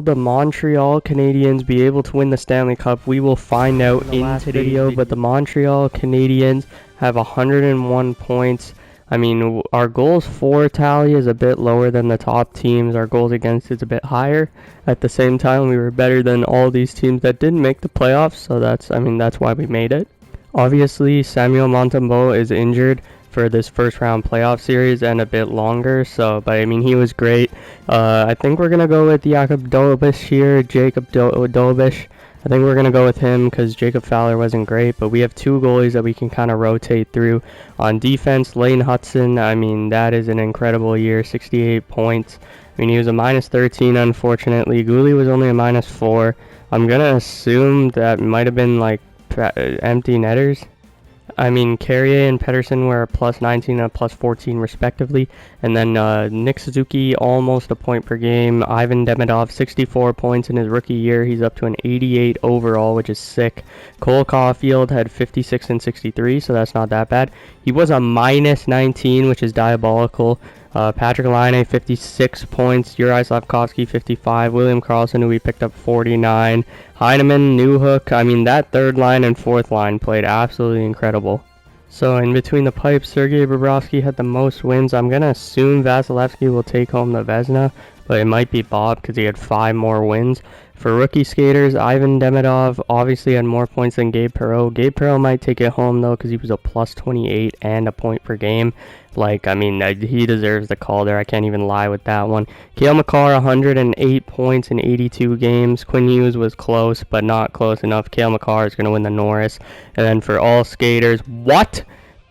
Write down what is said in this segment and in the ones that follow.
the Montreal Canadiens be able to win the Stanley Cup? We will find out in today's video, but the Montreal Canadiens have 101 points. I mean, our goals for tally is a bit lower than the top teams. Our goals against is a bit higher. At the same time, we were better than all these teams that didn't make the playoffs, so that's why we made it. Obviously, Samuel Montembeault is injured for this first round playoff series and a bit longer, but I mean, he was great. I think we're gonna go with Jacob Dobish here, Dobish. I think we're gonna go with him because Jacob Fowler wasn't great, but we have two goalies that we can kind of rotate through. On defense, Lane Hudson, I mean, that is an incredible year, 68 points. I mean, he was a -13, unfortunately. Gouli was only a -4. I'm gonna assume that might have been like empty netters. I mean, Carrier and Pedersen were a +19 and a +14 respectively. And then Nick Suzuki, almost a point per game. Ivan Demidov, 64 points in his rookie year. He's up to an 88 overall, which is sick. Cole Caulfield had 56 and 63, so that's not that bad. He was a -19, which is diabolical. Patrick Laine, 56 points. Juraj Slafkovsky, 55. William Karlsson, who we picked up, 49. Heineman, Newhook. I mean, that third line and fourth line played absolutely incredible. So in between the pipes, Sergei Bobrovsky had the most wins. I'm going to assume Vasilevsky will take home the Vezina, but it might be Bob because he had 5 more wins. For rookie skaters, Ivan Demidov obviously had more points than Gabe Perreault. Gabe Perreault might take it home, though, because he was a +28 and a point per game. Like, I mean, he deserves the call there. I can't even lie with that one. Cale Makar, 108 points in 82 games. Quinn Hughes was close, but not close enough. Cale Makar is going to win the Norris. And then for all skaters, what?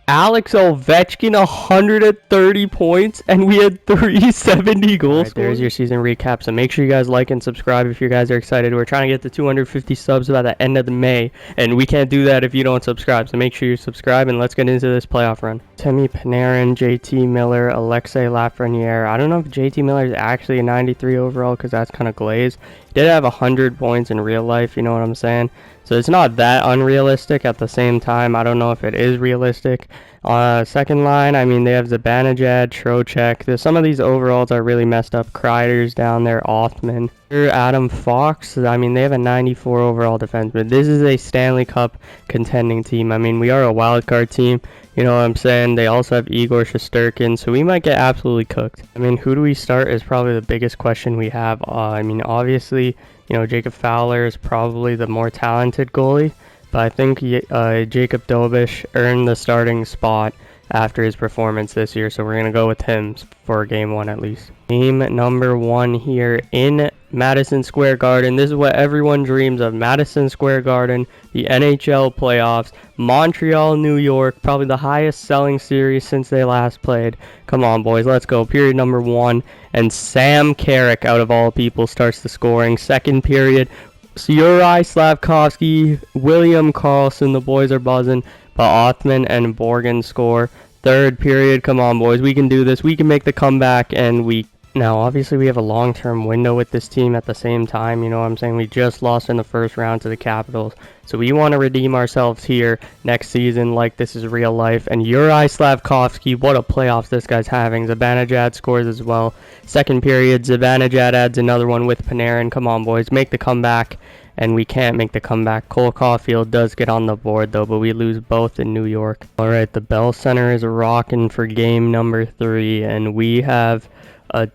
Alex Ovechkin, 130 points, and we had 370 goals. Right, there's your season recap. So make sure you guys like and subscribe if you guys are excited. We're trying to get to 250 subs by the end of May, and we can't do that if you don't subscribe. So make sure you subscribe, and let's get into this playoff run. Temi Panarin, JT Miller, Alexei Lafreniere. I don't know if JT Miller is actually a 93 overall because that's kind of glazed. He did have 100 points in real life, you know what I'm saying? So it's not that unrealistic. At the same time, I don't know if it is realistic. Second line, I mean, they have Zibanejad, Trocheck. Some of these overalls are really messed up. Kreider's down there, Othman. Adam Fox, I mean, they have a 94 overall defenseman. This is a Stanley Cup contending team. I mean, we are a wild card team. You know what I'm saying? They also have Igor Shesterkin, so we might get absolutely cooked. I mean, who do we start is probably the biggest question we have. I mean, obviously, you know, Jacob Fowler is probably the more talented goalie, but I think Jacob Dobish earned the starting spot after his performance this year, so we're going to go with him for game 1 at least. Game number 1 here in Madison Square Garden. This is what everyone dreams of. Madison Square Garden, the NHL playoffs, Montreal, New York, probably the highest selling series since they last played. Come on, boys, let's go. Period number 1, and Sam Carrick, out of all people, starts the scoring. Second period, Juraj Slafkovsky, William Karlsson, the boys are buzzing, but Othman and Borgen score. Third period, come on, boys, we can do this. We can make the comeback, and now, obviously, we have a long-term window with this team at the same time. You know what I'm saying? We just lost in the first round to the Capitals. So we want to redeem ourselves here next season like this is real life. And Juraj Slafkovsky, what a playoffs this guy's having. Zibanejad scores as well. Second period, Zibanejad adds another one with Panarin. Come on, boys, make the comeback. And we can't make the comeback. Cole Caulfield does get on the board, though, but we lose both in New York. All right, the Bell Center is rocking for game number 3, and we have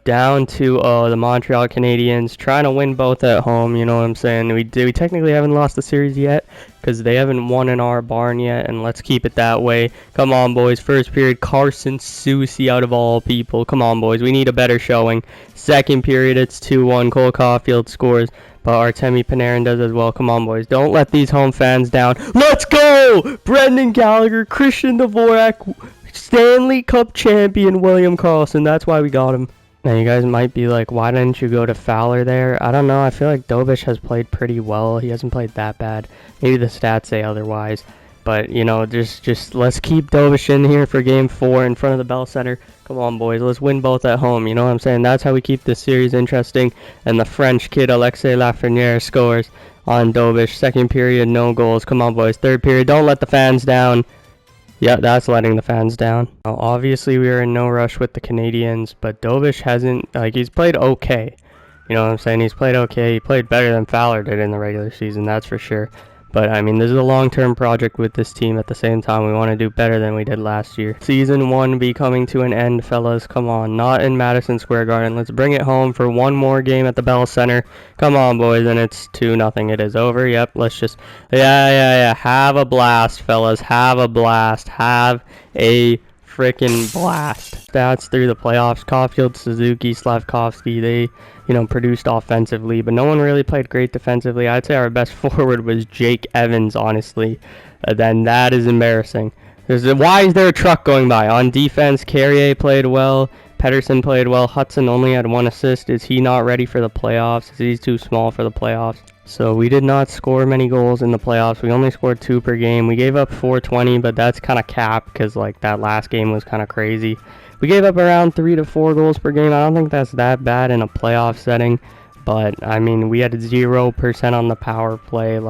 down to the Montreal Canadiens, trying to win both at home. You know what I'm saying? We technically haven't lost the series yet because they haven't won in our barn yet, and let's keep it that way. Come on, boys. First period, Carson Soucy, out of all people. Come on, boys. We need a better showing. Second period, it's 2-1. Cole Caulfield scores, but Artemi Panarin does as well. Come on, boys. Don't let these home fans down. Let's go! Brendan Gallagher, Christian Dvorak, Stanley Cup champion William Karlsson. That's why we got him. Now, you guys might be like, why didn't you go to Fowler there? I don't know. I feel like Dobish has played pretty well. He hasn't played that bad. Maybe the stats say otherwise. But, you know, just let's keep Dobish in here for game 4 in front of the Bell Center. Come on, boys. Let's win both at home. You know what I'm saying? That's how we keep this series interesting. And the French kid, Alexei Lafreniere, scores on Dobish. Second period, no goals. Come on, boys. Third period, don't let the fans down. Yeah, that's letting the fans down. Now, obviously, we are in no rush with the Canadiens, but Dobish hasn't, he's played okay. You know what I'm saying? He's played okay. He played better than Fowler did in the regular season, that's for sure. But, I mean, this is a long-term project with this team. At the same time, we want to do better than we did last year. Season 1 be coming to an end, fellas. Come on. Not in Madison Square Garden. Let's bring it home for one more game at the Bell Center. Come on, boys. And it's 2-0. It is over. Yep. Let's just... Yeah. Have a blast, fellas. Have a blast. Have a freaking blast. Stats through the playoffs. Caulfield, Suzuki, Slavkovsky, they, produced offensively, but no one really played great defensively. I'd say our best forward was Jake Evans, honestly. Then that is embarrassing. Why is there a truck going by? On defense, Carrier played well. Pedersen played well. Hudson only had 1 assist. Is he not ready for the playoffs? Is he too small for the playoffs? So we did not score many goals in the playoffs. We only scored 2 per game. We gave up 420, but that's kind of capped because that last game was kind of crazy. We gave up around 3 to 4 goals per game. I don't think that's that bad in a playoff setting, but I mean, we had 0% on the power play.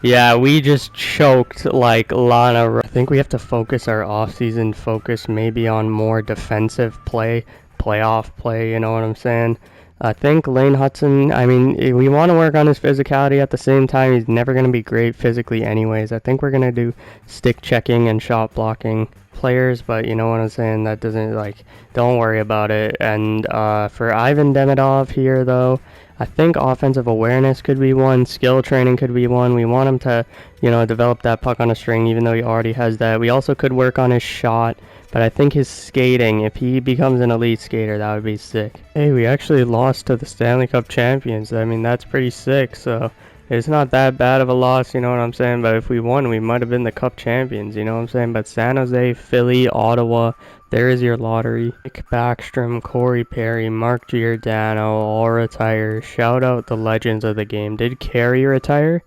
Yeah, we just choked like Lana. I think we have to focus our offseason focus maybe on more defensive play, playoff play, you know what I'm saying? I think Lane Hudson, I mean, we want to work on his physicality. At the same time, he's never going to be great physically anyways. I think we're going to do stick checking and shot blocking players, but you know what I'm saying? That doesn't, don't worry about it. And for Ivan Demidov here, though, I think offensive awareness could be one. Skill training could be one. We want him to, develop that puck on a string, even though he already has that. We also could work on his shot. But I think his skating, if he becomes an elite skater, that would be sick. Hey, we actually lost to the Stanley Cup champions. I mean, that's pretty sick. So it's not that bad of a loss, you know what I'm saying? But if we won, we might have been the Cup champions, you know what I'm saying? But San Jose, Philly, Ottawa, there is your lottery. Nick Backstrom, Corey Perry, Mark Giordano, all retire. Shout out the legends of the game. Did Carey retire?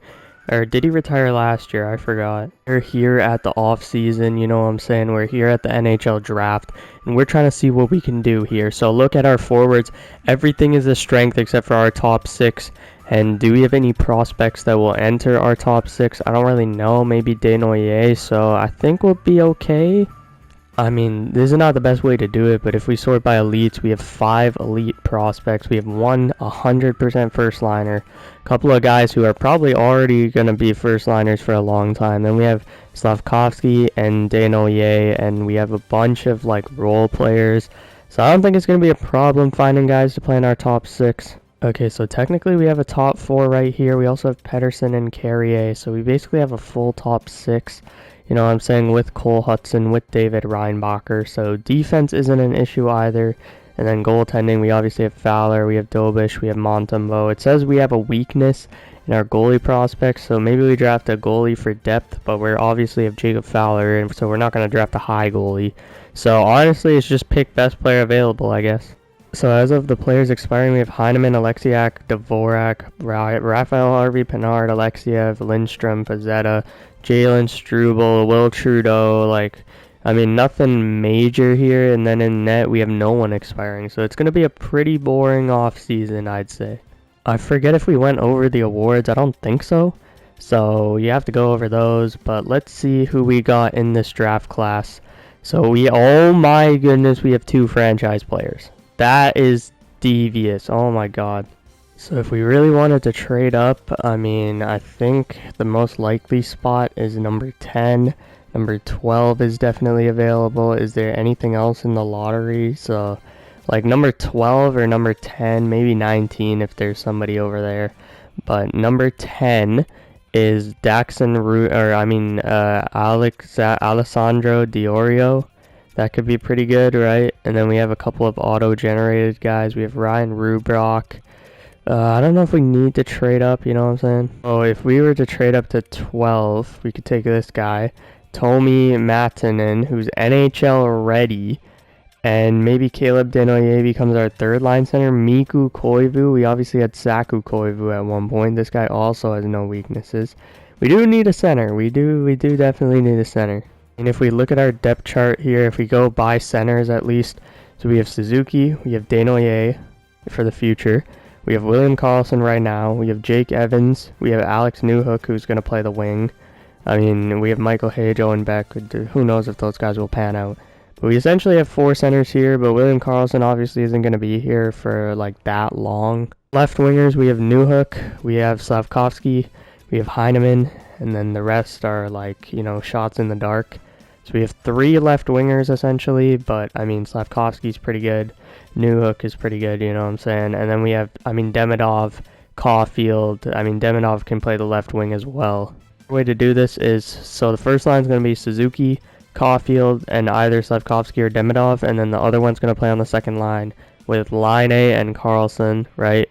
Or did he retire last year? I forgot. We're here at the off season, you know what I'm saying? We're here at the NHL draft, and we're trying to see what we can do here. So look at our forwards. Everything is a strength except for our top 6. And do we have any prospects that will enter our top 6? I don't really know. Maybe Desnoyers, so I think we'll be okay. I mean, this is not the best way to do it, but if we sort by elites, we have 5 elite prospects. We have 1 100% first liner, a couple of guys who are probably already going to be first liners for a long time. Then we have Slavkovsky and Desnoyers, and we have a bunch of role players. So I don't think it's going to be a problem finding guys to play in our top 6. Okay, so technically we have a top 4 right here. We also have Pedersen and Carrier, so we basically have a full top 6. You know what I'm saying, with Cole Hudson, with David Reinbacher. So defense isn't an issue either. And then goaltending, we obviously have Fowler, we have Dobish, we have Montembeault. It says we have a weakness in our goalie prospects, so maybe we draft a goalie for depth, but we're obviously have Jacob Fowler, and so we're not going to draft a high goalie. So honestly, it's just pick best player available, I guess. So as of the players expiring, we have Heineman, Alexiak, Dvorak, Raphael Harvey, Pinard, Alexiev, Lindstrom, Pazetta, Jalen Struble, Will Trudeau, I mean, nothing major here. And then in net, we have no one expiring. So it's going to be a pretty boring off season, I'd say. I forget if we went over the awards. I don't think so. So you have to go over those. But let's see who we got in this draft class. So oh my goodness, we have 2 franchise players. That is devious. Oh my god. So if we really wanted to trade up, I mean, I think the most likely spot is number 10. Number 12 is definitely available. Is there anything else in the lottery? So number 12 or number 10, maybe 19 if there's somebody over there. But number 10 is Alessandro Diorio. That could be pretty good, right? And then we have a couple of auto-generated guys. We have Ryan Rubrock. I don't know if we need to trade up, you know what I'm saying? Oh, if we were to trade up to 12, we could take this guy, Tomi Matanen, who's NHL ready. And maybe Caleb Desnoyers becomes our 3rd line center. Miku Koivu. We obviously had Saku Koivu at one point. This guy also has no weaknesses. We do need a center. We do definitely need a center. And if we look at our depth chart here, if we go by centers at least, so we have Suzuki, we have Desnoyers for the future, we have William Karlsson right now, we have Jake Evans, we have Alex Newhook who's going to play the wing. I mean, we have Michael Hage, Owen Beck, who knows if those guys will pan out. We essentially have 4 centers here, but William Karlsson obviously isn't going to be here for like that long. Left wingers, we have Newhook, we have Slafkovsky, we have Heineman, and then the rest are like, you know, shots in the dark. So we have 3 left wingers essentially, but I mean, Slafkovsky's pretty good. Newhook is pretty good, you know what I'm saying? And then we have, I mean, Demidov, Caulfield. I mean, Demidov can play the left wing as well. The way to do this is, so the first line is going to be Suzuki, Caulfield, and either Slafkovsky or Demidov, and then the other one's going to play on the second line with Line and Karlsson, right?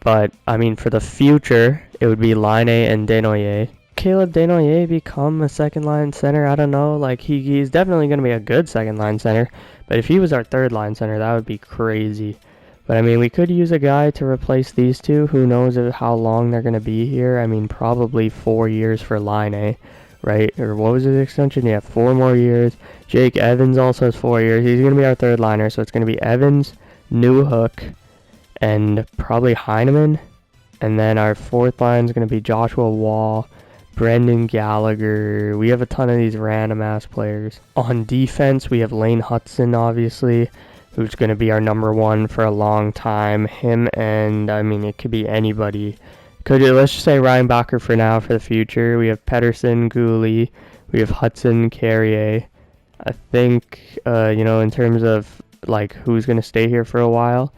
But, I mean, for the future, it would be Line and Desnoyers. Caleb Desnoyers become a second line center? I don't know. Like, he's definitely going to be a good second line center, but if he was our third line center, that would be crazy. But I mean, we could use a guy to replace these two. Who knows how long they're going to be here? I mean, probably 4 years for Line, right? Or what was his extension? Yeah, 4 more years. Jake Evans also has 4 years. He's going to be our third liner, so it's going to be Evans, Newhook, and probably Heineman. And then our fourth line is going to be Joshua Wall, Brendan Gallagher. We have a ton of these random ass players. On defense, we have Lane Hudson, obviously, who's going to be our number 1 for a long time. Him and, I mean, it could be anybody. Let's just say Ryan Bacher for now, for the future. We have Pedersen, Gooley. We have Hudson, Carrier. I think, you know, in terms of, like, who's going to stay here for a while,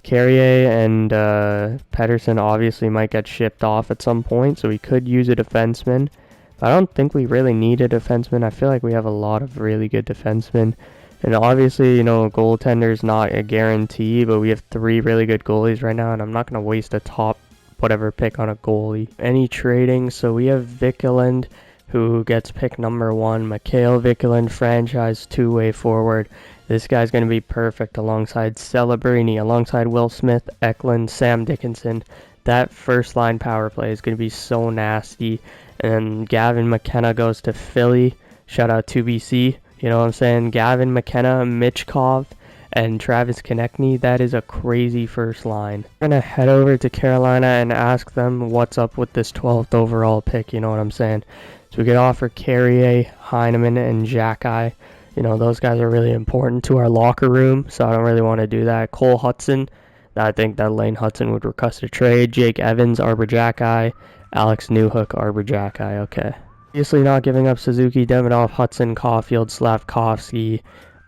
Carrier and Pedersen obviously might get shipped off at some point, so we could use a defenseman. But I don't think we really need a defenseman. I feel like we have a lot of really good defensemen. And obviously, you know, goaltender is not a guarantee, but we have 3 really good goalies right now, and I'm not going to waste a top whatever pick on a goalie. Any trading, so we have Vikkeland, who gets pick number 1. Mikhail Vikkeland, franchise 2-way forward. This guy's going to be perfect alongside Celebrini, alongside Will Smith, Eklund, Sam Dickinson. That first line power play is going to be so nasty. And Gavin McKenna goes to Philly. Shout out to BC. You know what I'm saying? Gavin McKenna, Michkov, and Travis Konechny. That is a crazy first line. We're going to head over to Carolina and ask them what's up with this 12th overall pick. You know what I'm saying? So we could offer Carrier, Heineman, and Xhekaj. You know, those guys are really important to our locker room, so I don't really want to do that. Cole Hudson, I think that Lane Hudson would request a trade. Jake Evans, Arbor Xhekaj. Alex Newhook, Arbor Xhekaj. Okay. Obviously not giving up Suzuki, Demidov, Hudson, Caulfield, Slafkovsky.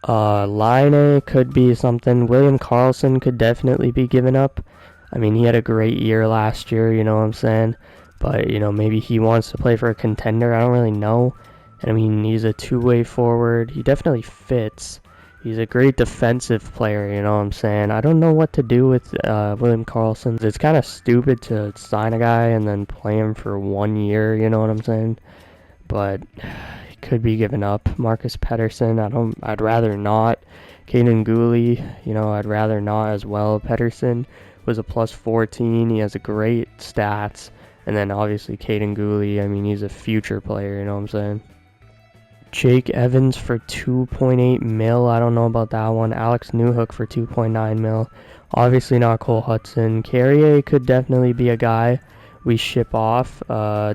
Line could be something. William Karlsson could definitely be given up. I mean, he had a great year last year, you know what I'm saying? But, you know, maybe he wants to play for a contender. I don't really know. And I mean, he's a 2-way forward. He definitely fits. He's a great defensive player, you know what I'm saying? I don't know what to do with William Karlsson. It's kind of stupid to sign a guy and then play him for 1 year, you know what I'm saying? But he could be given up. Marcus Pedersen, I'd rather not. Caden Gooley, you know, I'd rather not as well. Pedersen was a plus 14. He has a great stats. And then obviously Caden Gooley, I mean, he's a future player, you know what I'm saying? Jake Evans for 2.8 mil. I don't know about that one. Alex Newhook for 2.9 mil. Obviously not Cole Hudson. Carrier could definitely be a guy we ship off.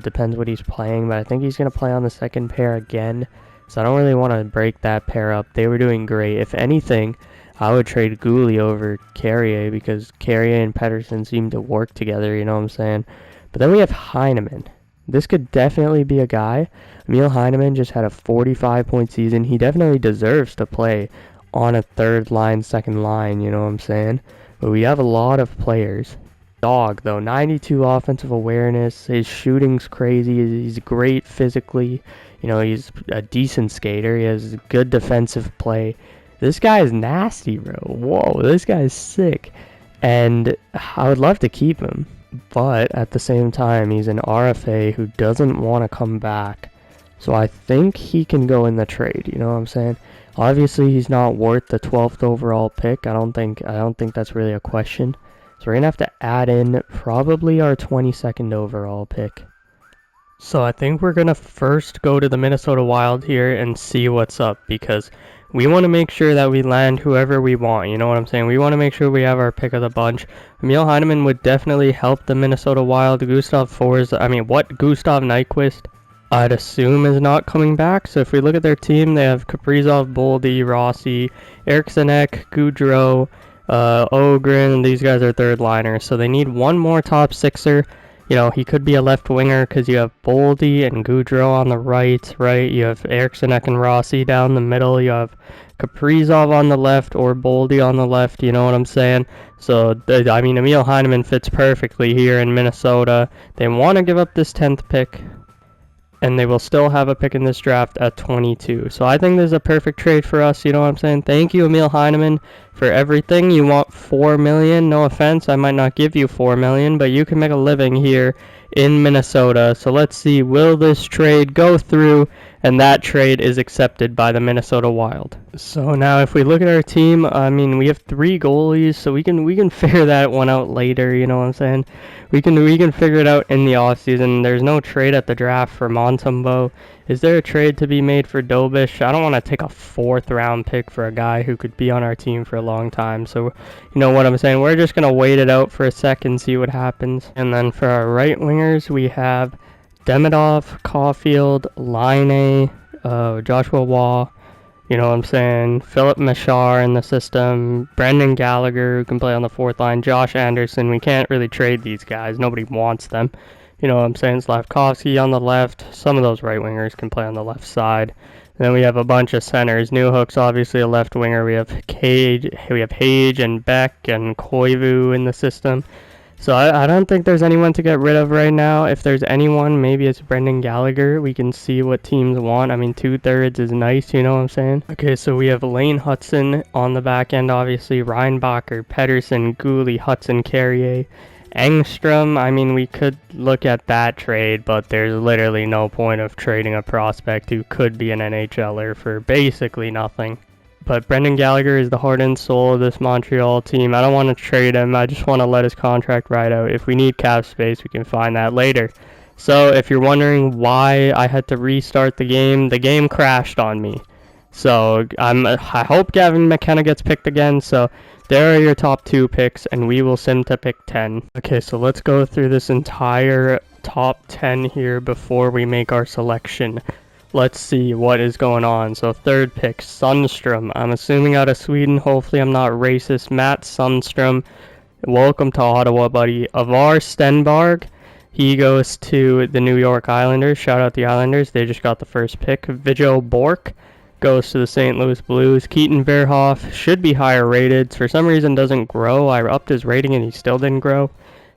Depends what he's playing, but I think he's going to play on the second pair again. So I don't really want to break that pair up. They were doing great. If anything, I would trade Gooley over Carrier because Carrier and Pedersen seem to work together, you know what I'm saying? But then we have Heineman. This could definitely be a guy. Emil Heineman just had a 45-point season. He definitely deserves to play on a third line, second line, you know what I'm saying? But we have a lot of players. Dog, though, 92 offensive awareness. His shooting's crazy. He's great physically. You know, he's a decent skater. He has good defensive play. This guy is nasty, bro. Whoa, this guy's sick. And I would love to keep him. But at the same time, he's an RFA who doesn't want to come back. So I think he can go in the trade, you know what I'm saying? Obviously, he's not worth the 12th overall pick. I don't think that's really a question. So we're going to have to add in probably our 22nd overall pick. So I think we're going to first go to the Minnesota Wild here and see what's up, because we want to make sure that we land whoever we want, you know what I'm saying? We want to make sure we have our pick of the bunch. Emil Heineman would definitely help the Minnesota Wild. Gustav Nyquist, I'd assume is not coming back. So if we look at their team, they have Kaprizov, Boldy, Rossi, Eriksson, Gaudreau, Ogren. These guys are third liners, so they need one more top sixer. You know, he could be a left winger because you have Boldy and Gaudreau on the right. You have Eriksson and Rossi down the middle. You have Kaprizov on the left or Boldy on the left. You know what I'm saying? So, I mean, Emil Heineman fits perfectly here in Minnesota. They want to give up this 10th pick, and they will still have a pick in this draft at 22. So I think this is a perfect trade for us, you know what I'm saying? Thank you, Emil Heineman, for everything. You want $4 million, no offense, I might not give you $4 million, but you can make a living here in Minnesota. So let's see, will this trade go through? And that trade is accepted by the Minnesota Wild. So now if we look at our team, I mean, we have 3 goalies, so we can figure that one out later, you know what I'm saying? We can figure it out in the offseason. There's no trade at the draft for Montembeault. Is there a trade to be made for Dobish? I don't want to take a 4th round pick for a guy who could be on our team for a long time. So, you know what I'm saying? We're just going to wait it out for a second, see what happens. And then for our right wingers, we have Demidov, Caulfield, Laine, Joshua Waugh, you know what I'm saying, Philip Machar in the system, Brendan Gallagher, who can play on the 4th line, Josh Anderson. We can't really trade these guys. Nobody wants them. You know what I'm saying, Slavkovsky on the left. Some of those right wingers can play on the left side. And then we have a bunch of centers. Newhook's obviously a left winger. We have Hage and Beck and Koivu in the system. So I don't think there's anyone to get rid of right now. If there's anyone, maybe it's Brendan Gallagher. We can see what teams want. I mean, 2/3 is nice, you know what I'm saying? Okay, so we have Lane Hudson on the back end, obviously. Reinbacher, Pedersen, Gooley, Hudson, Carrier, Engstrom. I mean, we could look at that trade, but there's literally no point of trading a prospect who could be an NHLer for basically nothing. But Brendan Gallagher is the heart and soul of this Montreal team. I don't want to trade him. I just want to let his contract ride out. If we need cap space, we can find that later. So if you're wondering why I had to restart the game crashed on me. So I hope Gavin McKenna gets picked again. So there are your top 2 picks, and we will sim to pick 10. Okay, so let's go through this entire top 10 here before we make our selection. Let's see what is going on. So 3rd pick, Sundstrom. I'm assuming out of Sweden. Hopefully I'm not racist. Matt Sundstrom. Welcome to Ottawa, buddy. Avar Stenbarg. He goes to the New York Islanders. Shout out the Islanders. They just got the 1st pick. Vigil Bork goes to the St. Louis Blues. Keaton Verhoff should be higher rated. For some reason doesn't grow. I upped his rating and he still didn't grow.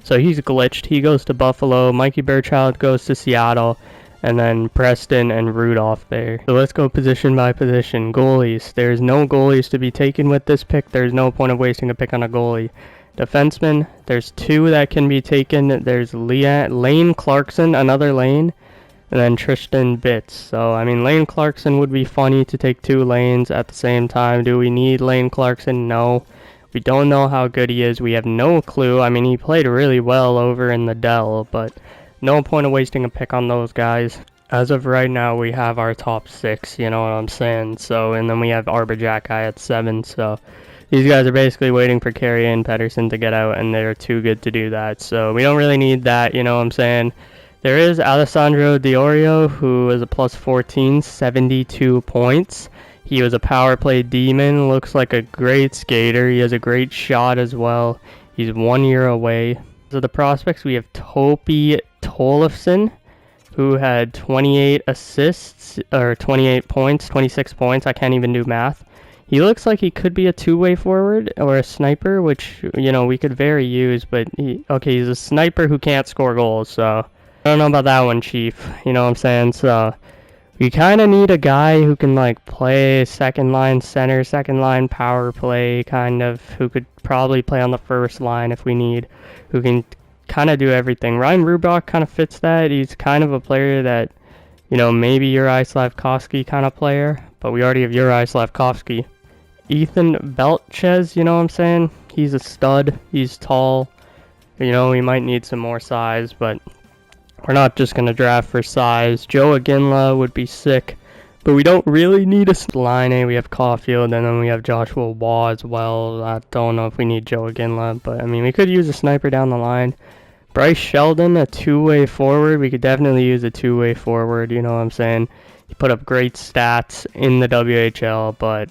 So he's glitched. He goes to Buffalo. Mikey Burchild goes to Seattle. And then Preston and Rudolph there. So let's go position by position. Goalies. There's no goalies to be taken with this pick. There's no point of wasting a pick on a goalie. Defenseman. There's 2 that can be taken. There's Lane Clarkson, another Lane, and then Tristan Bitts. So, I mean, Lane Clarkson would be funny to take 2 lanes at the same time. Do we need Lane Clarkson? No. We don't know how good he is. We have no clue. I mean, he played really well over in the Dell, but no point of wasting a pick on those guys. As of right now, we have our top 6, you know what I'm saying? So, and then we have Arbor-Jack at 7, so these guys are basically waiting for Carrier and Pedersen to get out, and they're too good to do that. So we don't really need that, you know what I'm saying? There is Alessandro Diorio, who is a plus 14, 72 points. He was a power play demon, looks like a great skater. He has a great shot as well. He's 1 year away. So the prospects, we have Topi Tollefson, who had 28 assists, or 28 points, 26 points. I can't even do math. He looks like he could be a 2-way forward or a sniper, which, you know, we could very use, but he's a sniper who can't score goals, so I don't know about that one, Chief. You know what I'm saying? So we kind of need a guy who can, like, play second line center, second line power play, kind of, who could probably play on the first line if we need, who can kind of do everything. Ryan Rubach kind of fits that. He's kind of a player that, you know, maybe Uri Slavkovsky kind of player, but we already have Uri Slavkovsky. Ethan Belchez, you know what I'm saying? He's a stud. He's tall. You know, we might need some more size, but we're not just going to draft for size. Joe Aginla would be sick, but we don't really need a line. We have Caulfield, and then we have Joshua Waugh as well. I don't know if we need Joe Aginla, but I mean, we could use a sniper down the line. Bryce Sheldon, a two-way forward. We could definitely use a two-way forward, you know what I'm saying? He put up great stats in the WHL, but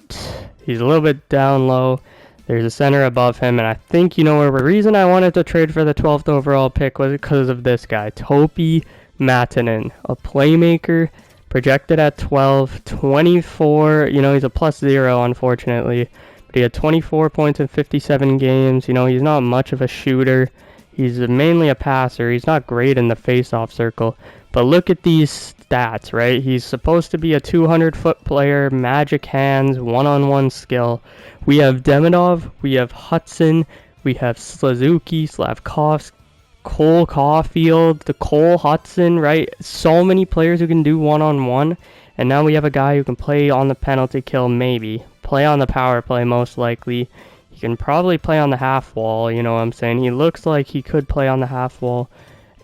he's a little bit down low. There's a center above him, and I think, you know, the reason I wanted to trade for the 12th overall pick was because of this guy, Topi Matanen, a playmaker, projected at 12, 24, you know, he's a +0, unfortunately, but he had 24 points in 57 games. You know, he's not much of a shooter. He's mainly a passer. He's not great in the face-off circle. But look at these stats, right? He's supposed to be a 200-foot player, magic hands, one-on-one skill. We have Demidov, we have Hudson, we have Suzuki, Slavkovsky, Cole Caulfield, the Cole Hudson, right? So many players who can do one-on-one. And now we have a guy who can play on the penalty kill, maybe. Play on the power play, most likely. He can probably play on the half wall, you know what I'm saying? He looks like he could play on the half wall.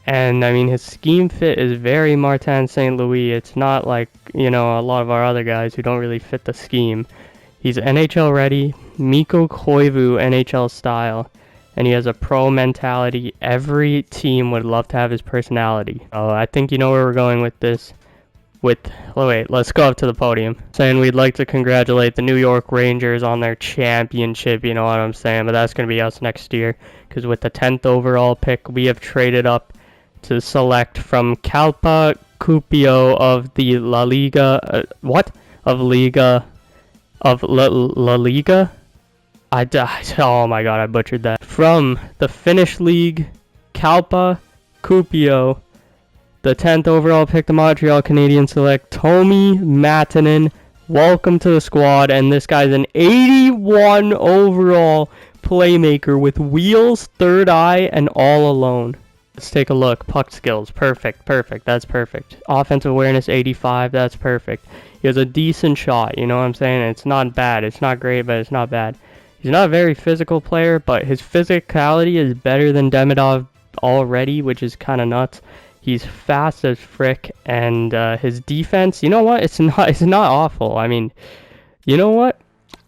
And, I mean, his scheme fit is very Martin St. Louis. It's not like, you know, a lot of our other guys who don't really fit the scheme. He's NHL ready, Mikko Koivu NHL style, and he has a pro mentality. Every team would love to have his personality. Oh, I think you know where we're going with this. Wait, let's go up to the podium. Saying we'd like to congratulate the New York Rangers on their championship, you know what I'm saying? But that's going to be us next year, because with the 10th overall pick, we have traded up to select from Calpa Cupio of the La Liga, La Liga? Oh my god, I butchered that. From the Finnish League, Calpa Cupio. The 10th overall pick, the Montreal Canadiens select Tomi Matanen. Welcome to the squad, and this guy's an 81 overall playmaker with wheels, third eye, and all alone. Let's take a look. Puck skills, perfect, that's perfect. Offensive awareness, 85, that's perfect. He has a decent shot, you know what I'm saying? It's not bad, it's not great, but it's not bad. He's not a very physical player, but his physicality is better than Demidov already, which is kind of nuts. He's fast as frick, and his defense, you know what? It's not awful. I mean, you know what?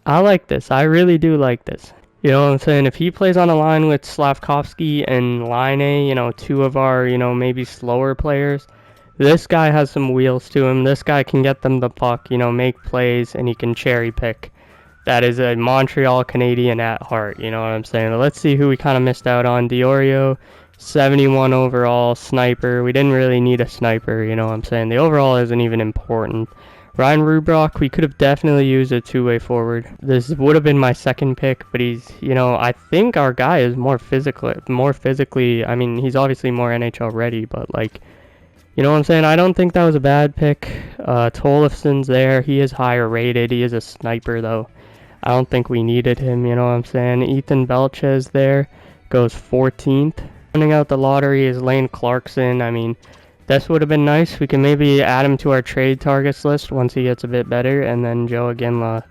I like this. I really do like this. You know what I'm saying? If he plays on a line with Slavkovsky and Laine, you know, two of our, you know, maybe slower players, this guy has some wheels to him. This guy can get them the puck, you know, make plays, and he can cherry pick. That is a Montreal Canadien at heart, you know what I'm saying? But let's see who we kind of missed out on. Diorio, 71 overall, sniper. We didn't really need a sniper, you know what I'm saying? The overall isn't even important. Ryan Rubrock, we could have definitely used a two-way forward. This would have been my second pick, but he's, you know, I think our guy is more physically, I mean, he's obviously more NHL ready, but like, you know what I'm saying? I don't think that was a bad pick. Tollefson's there. He is higher rated. He is a sniper, though. I don't think we needed him, you know what I'm saying? Ethan Belches there, goes 14th. Running out the lottery is Lane Clarkson. I mean, this would have been nice. We can maybe add him to our trade targets list once he gets a bit better. And then Joe Aginla.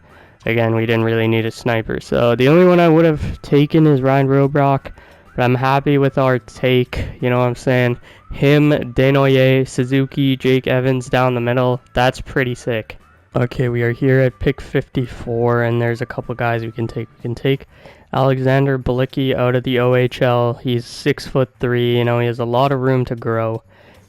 Again, we didn't really need a sniper. So the only one I would have taken is Ryan Rubrock. But I'm happy with our take. You know what I'm saying? Him, Desnoyers, Suzuki, Jake Evans down the middle. That's pretty sick. Okay, we are here at pick 54, and there's a couple guys we can take. We can take Alexander Balicki out of the OHL. He's 6'3", you know, he has a lot of room to grow.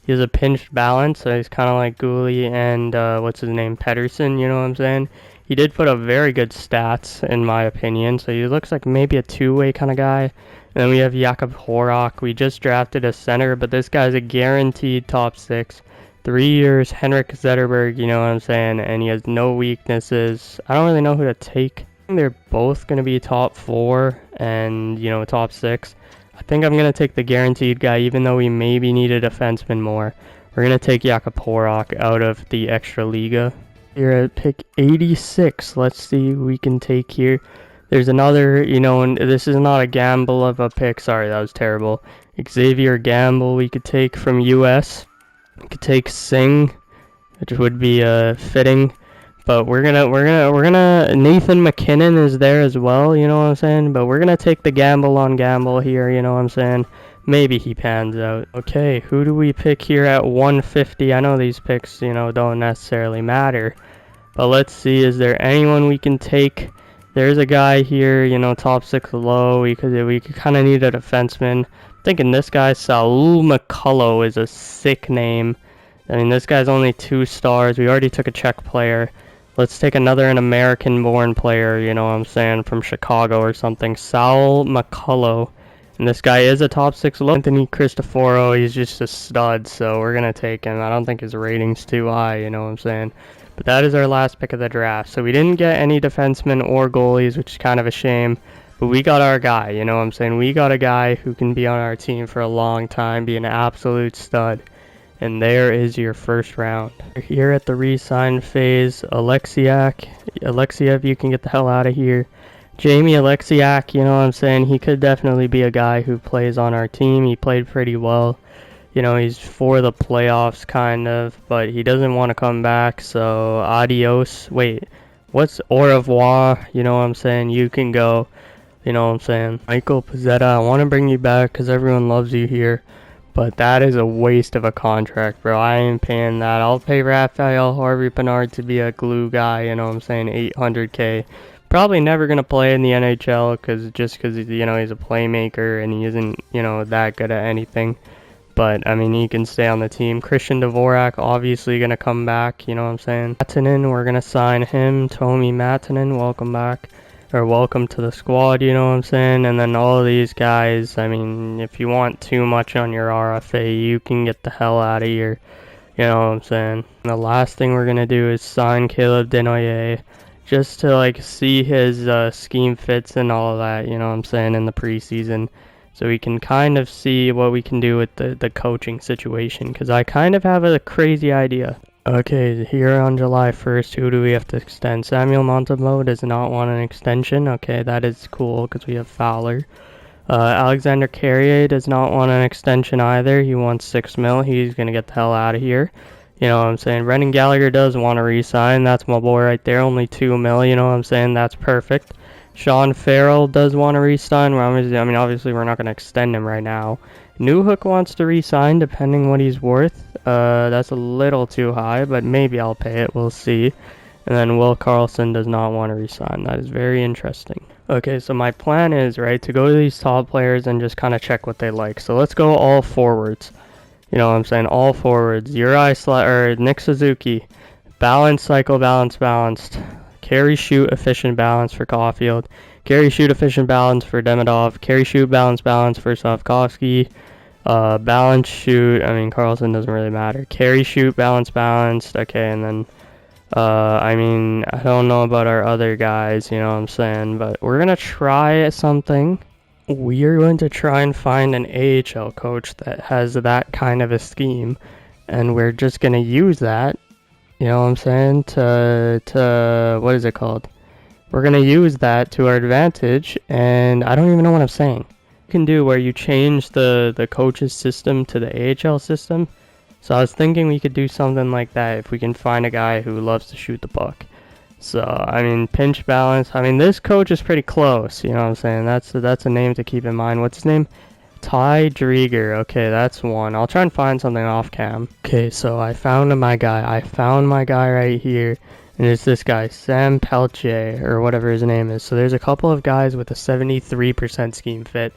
He has a pinched balance, so he's kind of like Gooley and, what's his name, Pedersen, you know what I'm saying? He did put up very good stats, in my opinion, so he looks like maybe a two-way kind of guy. And then we have Jakub Horak. We just drafted a center, but this guy's a guaranteed top 6. 3 years, Henrik Zetterberg, you know what I'm saying? And he has no weaknesses. I don't really know who to take. I think they're both going to be top 4 and, you know, top 6. I think I'm going to take the guaranteed guy, even though we maybe need a defenseman more. We're going to take Jakub Horak out of the Extra Liga. Here at pick 86, let's see who we can take here. There's another, you know, and this is not a gamble of a pick. Sorry, that was terrible. Xavier Gamble we could take from US. We could take Singh, which would be fitting, but we're gonna Nathan McKinnon is there as well, you know what I'm saying? But we're gonna take the gamble on gamble here, you know what I'm saying? Maybe he pans out. Okay, who do we pick here at 150? I know these picks, you know, don't necessarily matter, but let's see. Is there anyone we can take? There's a guy here, you know, top 6 low. We could kind of need a defenseman. Thinking this guy, Saul McCullough, is a sick name. I mean, this guy's only 2 stars. We already took a Czech player. Let's take an American-born player, you know what I'm saying, from Chicago or something. Saul McCullough. And this guy is a top 6 low. Anthony Cristoforo, he's just a stud, so we're going to take him. I don't think his rating's too high, you know what I'm saying. But that is our last pick of the draft. So we didn't get any defensemen or goalies, which is kind of a shame. But we got our guy, you know what I'm saying. We got a guy who can be on our team for a long time, be an absolute stud. And there is your first round. Here at the re-sign phase, Alexiev, you can get the hell out of here. Jamie Alexiak, you know what I'm saying, he could definitely be a guy who plays on our team. He played pretty well. You know, he's for the playoffs, kind of, but he doesn't want to come back, so adios. Wait, what's au revoir? You know what I'm saying? You can go. You know what I'm saying? Michael Pizzetta, I want to bring you back because everyone loves you here. But that is a waste of a contract, bro. I ain't paying that. I'll pay Raphael Harvey-Pinard to be a glue guy, you know what I'm saying, $800K. Probably never going to play in the NHL because, you know, he's a playmaker and he isn't, you know, that good at anything. But, I mean, he can stay on the team. Christian Dvorak, obviously going to come back, you know what I'm saying. Matanen, we're going to sign him. Tomi Matanen, welcome back. Or welcome to the squad, you know what I'm saying. And then all of these guys, I mean, if you want too much on your RFA, you can get the hell out of here, you know what I'm saying. And the last thing we're going to do is sign Caleb Denoyer, just to, like, see his scheme fits and all of that, you know what I'm saying, in the preseason. So we can kind of see what we can do with the coaching situation, because I kind of have a crazy idea. Okay, here on July 1st, who do we have to extend? Samuel Montembeault does not want an extension. Okay, that is cool because we have Fowler. Alexander Carrier does not want an extension either. He wants $6 million. He's going to get the hell out of here. You know what I'm saying? Brendan Gallagher does want to re-sign. That's my boy right there. Only $2 million. You know what I'm saying? That's perfect. Sean Farrell does want to re-sign. Obviously, we're not going to extend him right now. Newhook wants to re-sign, depending what he's worth. That's a little too high, but maybe I'll pay it. We'll see. And then Will Carlson does not want to re-sign. That is very interesting. Okay, so my plan is, right, to go to these top players and just kind of check what they like. So let's go all forwards. You know what I'm saying? All forwards. Nick Suzuki. Balance, cycle, balanced. Carry, shoot, efficient, balance for Caulfield. Carry, shoot, efficient, balance for Demidov. Carry, shoot, balance for Slavkovsky. Balance, shoot, Carlson doesn't really matter. Carry, shoot, balanced. Okay, and then, I don't know about our other guys, you know what I'm saying, but we're going to try something. We are going to try and find an AHL coach that has that kind of a scheme, and we're just going to use that, you know what I'm saying, to what is it called? We're going to use that to our advantage, and I don't even know what I'm saying. You can do where you change the coach's system to the AHL system. So I was thinking we could do something like that if we can find a guy who loves to shoot the puck. So, pinch balance. This coach is pretty close, you know what I'm saying? That's a name to keep in mind. What's his name? Ty Drieger. Okay, that's one. I'll try and find something off cam. Okay, so I found my guy. I found my guy right here. And it's this guy, Sam Pelche, or whatever his name is. So there's a couple of guys with a 73% scheme fit.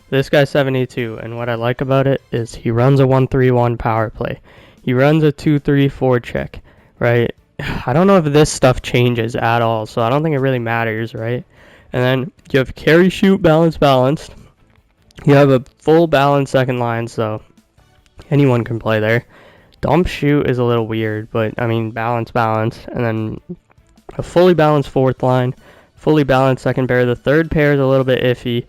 This guy's 72, and what I like about it is he runs a 1-3-1 power play. He runs a 2-3-4 check, right? I don't know if this stuff changes at all, so I don't think it really matters, right? And then you have carry, shoot, balanced. You have a full balanced second line, so anyone can play there. Dump shoot is a little weird, but balanced. And then a fully balanced fourth line, fully balanced second pair. The third pair is a little bit iffy.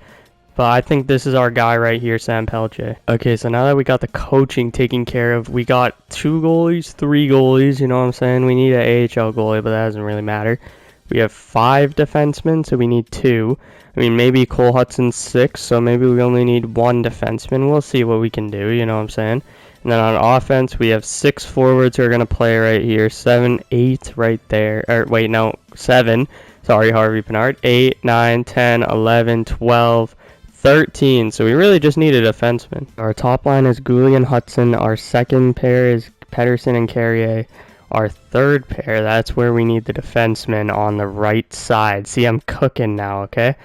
But I think this is our guy right here, Sam Pelche. Okay, so now that we got the coaching taken care of, we got 2 goalies, 3 goalies, you know what I'm saying? We need an AHL goalie, but that doesn't really matter. We have 5 defensemen, so we need 2. Maybe Cole Hudson's 6, so maybe we only need 1 defenseman. We'll see what we can do, you know what I'm saying? And then on offense, we have 6 forwards who are going to play right here. 7, 8 right there. 7. Sorry, Harvey-Pinard. 8, 9, 10, 11, 12... 13, so we really just need a defenseman. Our top line is Gouli and Hudson. Our second pair is Pedersen and Carrier. Our third pair, that's where we need the defenseman on the right side. See, I'm cooking now, okay?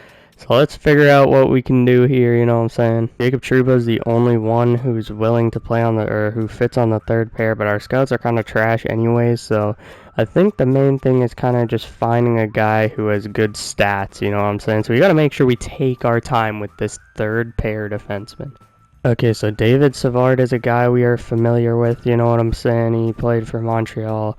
So let's figure out what we can do here, you know what I'm saying? Jacob Trouba is the only one who's willing to play on or who fits on the third pair, but our scouts are kind of trash anyways, so I think the main thing is kind of just finding a guy who has good stats, you know what I'm saying? So we got to make sure we take our time with this third pair defenseman. Okay, so David Savard is a guy we are familiar with, you know what I'm saying? He played for Montreal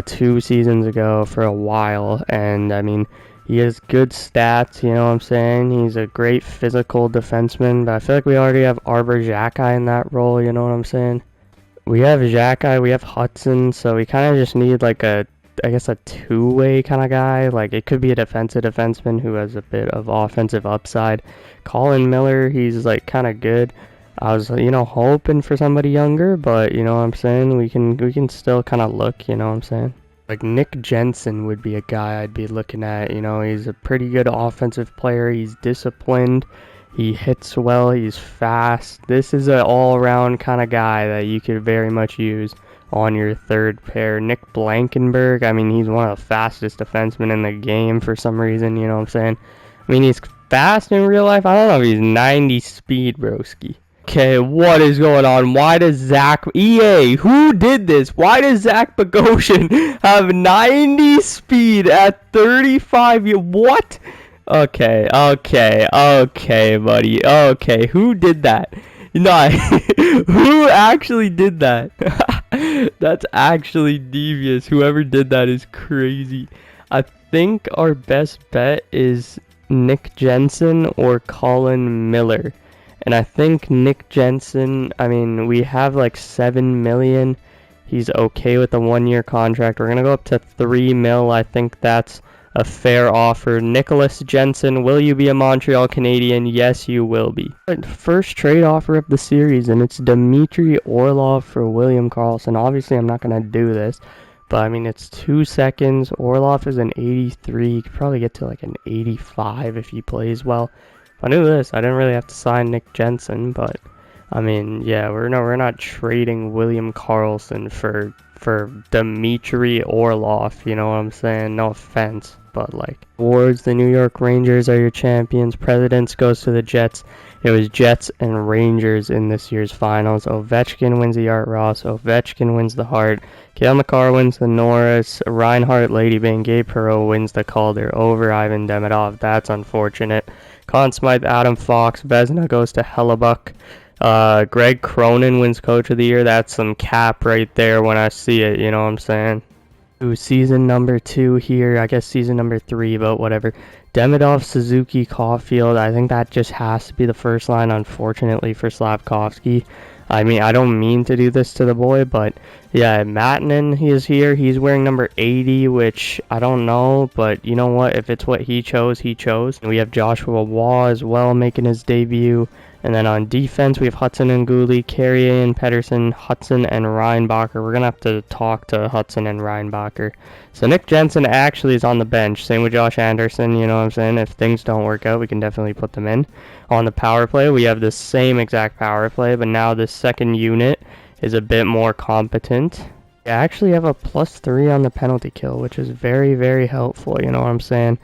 2 seasons ago for a while, and I mean, he has good stats, you know what I'm saying? He's a great physical defenseman, but I feel like we already have Arbor Xhekaj in that role, you know what I'm saying? We have Xhekaj, we have Hudson, so we kind of just need like a two-way kind of guy. Like, it could be a defensive defenseman who has a bit of offensive upside. Colin Miller, he's like kind of good. I was, hoping for somebody younger, but you know what I'm saying? We can still kind of look, you know what I'm saying? Like, Nick Jensen would be a guy I'd be looking at, he's a pretty good offensive player. He's disciplined. He hits well. He's fast. This is an all-around kind of guy that you could very much use on your third pair. Nick Blankenberg, I mean, he's one of the fastest defensemen in the game for some reason, you know what I'm saying? I mean, he's fast in real life. I don't know if he's 90 speed, broski. Okay, what is going on? Why does EA, who did this? Why does Zach Bogosian have 90 speed at 35? What? Okay, buddy. Okay, who did that? No, who actually did that? That's actually devious. Whoever did that is crazy. I think our best bet is Nick Jensen or Colin Miller. And I think Nick Jensen, I mean, we have like 7 million. He's okay with the 1-year contract. We're going to go up to 3 mil. I think that's a fair offer. Nicholas Jensen, will you be a Montreal Canadien? Yes, you will be. First trade offer of the series, and it's Dmitry Orlov for William Karlsson. Obviously, I'm not going to do this, but I mean, it's 2 seconds. Orlov is an 83. You could probably get to like an 85 if he plays well. If I knew this, I didn't really have to sign Nick Jensen, but I mean, yeah, we're not trading William Karlsson for Dmitry Orlov, you know what I'm saying? No offense, but like, awards, the New York Rangers are your champions. Presidents goes to the Jets. It was Jets and Rangers in this year's finals. Ovechkin wins the Art Ross. Ovechkin wins the Hart. Cale Makar wins the Norris. Reinhardt, Ladybank, Gabe Perreault wins the Calder over Ivan Demidov. That's unfortunate. Conn Smythe, Adam Fox. Vezina goes to Hellebuck. Greg Cronin wins Coach of the Year. That's some cap right there when I see it, you know what I'm saying? Ooh, season number 2 here. I guess season number 3, but whatever. Demidov, Suzuki, Caulfield. I think that just has to be the first line, unfortunately, for Slafkovsky. I mean, I don't mean to do this to the boy, but yeah, Matanen, he is here. He's wearing number 80, which I don't know, but you know what? If it's what he chose, he chose. We have Joshua Waugh as well making his debut. And then on defense, we have Hudson and Gooley, Carrier and Pedersen, Hudson and Reinbacher. We're going to have to talk to Hudson and Reinbacher. So Nick Jensen actually is on the bench. Same with Josh Anderson, you know what I'm saying? If things don't work out, we can definitely put them in. On the power play, we have the same exact power play, but now the second unit is a bit more competent. We actually have a +3 on the penalty kill, which is very, very helpful, you know what I'm saying?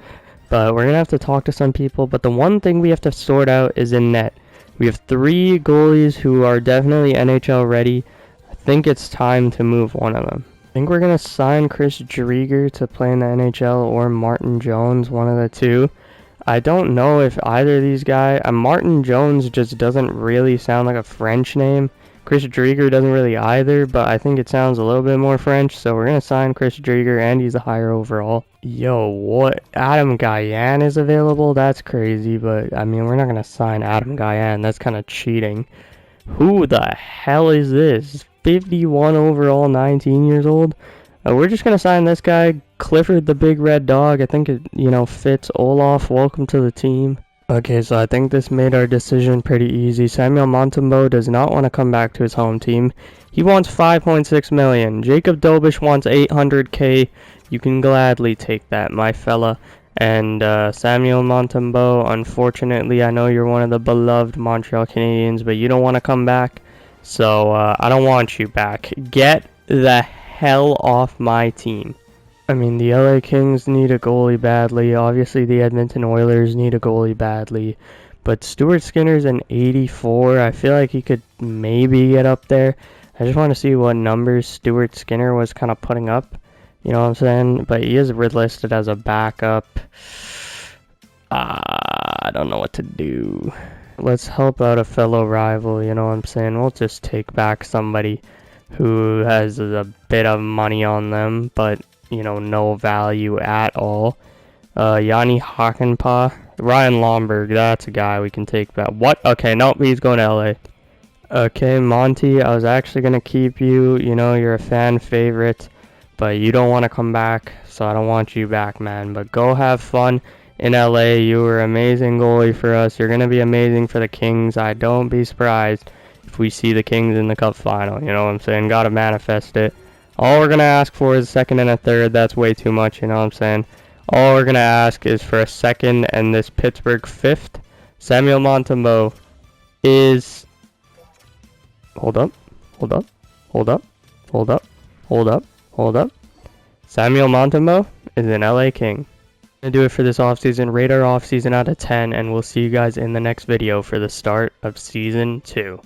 But we're going to have to talk to some people. But the one thing we have to sort out is in net. We have 3 goalies who are definitely NHL ready. I think it's time to move one of them. I think we're going to sign Chris Driedger to play in the NHL or Martin Jones, one of the two. I don't know if either of these guys... Martin Jones just doesn't really sound like a French name. Chris Driedger doesn't really either, but I think it sounds a little bit more French, so we're going to sign Chris Driedger, and he's a higher overall. Yo, what? Adam Guyan is available? That's crazy, but, I mean, we're not going to sign Adam Guyan. That's kind of cheating. Who the hell is this? 51 overall, 19 years old? We're just going to sign this guy, Clifford the Big Red Dog. I think it, fits. Olaf, welcome to the team. Okay, so I think this made our decision pretty easy. Samuel Montembeault does not want to come back to his home team. He wants $5.6 million. Jacob Dobish wants $800K. You can gladly take that, my fella. And Samuel Montembeault, unfortunately, I know you're one of the beloved Montreal Canadiens, but you don't want to come back. So I don't want you back. Get the hell off my team. I mean, the LA Kings need a goalie badly. Obviously, the Edmonton Oilers need a goalie badly. But Stuart Skinner's an 84. I feel like he could maybe get up there. I just want to see what numbers Stuart Skinner was kind of putting up. You know what I'm saying? But he is listed as a backup. I don't know what to do. Let's help out a fellow rival, you know what I'm saying? We'll just take back somebody who has a bit of money on them, but, you know, no value at all. Yanni Hakanpää. Ryan Lomberg, that's a guy we can take back. What? Okay, nope, he's going to LA. Okay, Monty, I was actually going to keep you. You know, you're a fan favorite, but you don't want to come back, so I don't want you back, man. But go have fun in LA. You were amazing goalie for us. You're going to be amazing for the Kings. I don't be surprised if we see the Kings in the Cup final. You know what I'm saying? Got to manifest it. All we're going to ask for is a second and a third. That's way too much, you know what I'm saying? All we're going to ask is for a second and this Pittsburgh fifth. Samuel Montembeault is... Hold up. Samuel Montembeault is an LA King. Gonna do it for this offseason. Rate our offseason out of 10, and we'll see you guys in the next video for the start of Season 2.